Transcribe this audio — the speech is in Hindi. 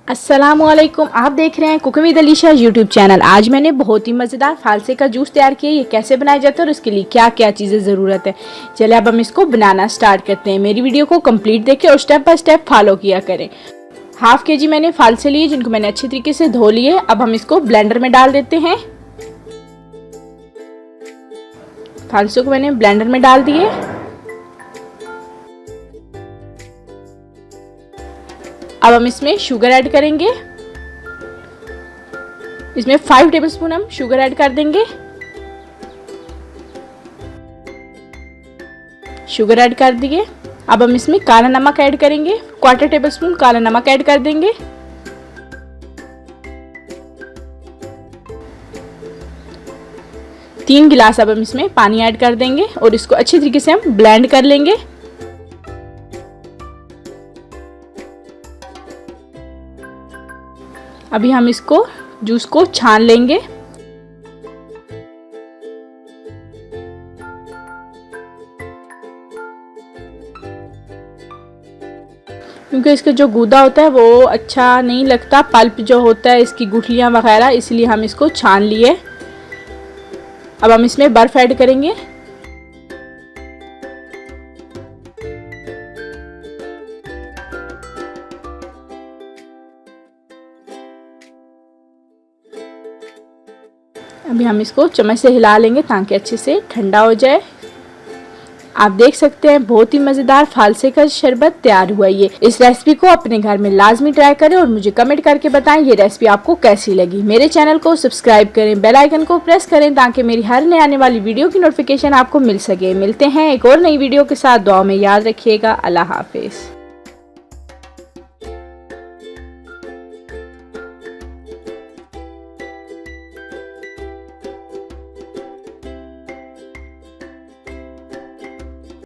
अस्सलामुअलैकुम, आप देख रहे हैं cooking with Alisha YouTube channel. आज मैंने बहुत ही मज़ेदार फालसे का जूस तैयार किया। ये कैसे बनाया जाता है और उसके लिए क्या क्या चीज़ें ज़रूरत है, चलिए अब हम इसको बनाना स्टार्ट करते हैं। मेरी वीडियो को कंप्लीट देखें और स्टेप बाय स्टेप फॉलो किया करें। हाफ केजी मैंने फालसे लिए जिनको मैंने अच्छी तरीके से धो लिए। अब हम इसको ब्लेंडर में डाल देते हैं। फालसों को मैंने ब्लेंडर में डाल दिए। अब हम इसमें शुगर ऐड करेंगे। इसमें 5 टेबलस्पून हम शुगर ऐड कर देंगे। शुगर ऐड कर दिए। अब हम इसमें काला नमक ऐड करेंगे। 1/4 टेबलस्पून काला नमक ऐड कर देंगे। तीन गिलास अब हम इसमें पानी ऐड कर देंगे और इसको अच्छी तरीके से हम ब्लेंड कर लेंगे। अभी हम इसको जूस को छान लेंगे। क्योंकि इसका जो गूदा होता है वो अच्छा नहीं लगता, पल्प जो होता है इसकी गुठलियां वगैरह, इसलिए हम इसको छान लिए। अब हम इसमें बर्फ ऐड करेंगे। अभी हम इसको चम्मच से हिला लेंगे ताकि अच्छे से ठंडा हो जाए। आप देख सकते हैं बहुत ही मज़ेदार फालसे का शरबत तैयार हुआ। ये इस रेसिपी को अपने घर में लाजमी ट्राई करें और मुझे कमेंट करके बताएं ये रेसिपी आपको कैसी लगी। मेरे चैनल को सब्सक्राइब करें, बेल आइकन को प्रेस करें ताकि मेरी हर नए आने वाली वीडियो की नोटिफिकेशन आपको मिल सके। मिलते हैं एक और नई वीडियो के साथ। दुआ में याद रखिएगा। अल्लाह हाफिज़।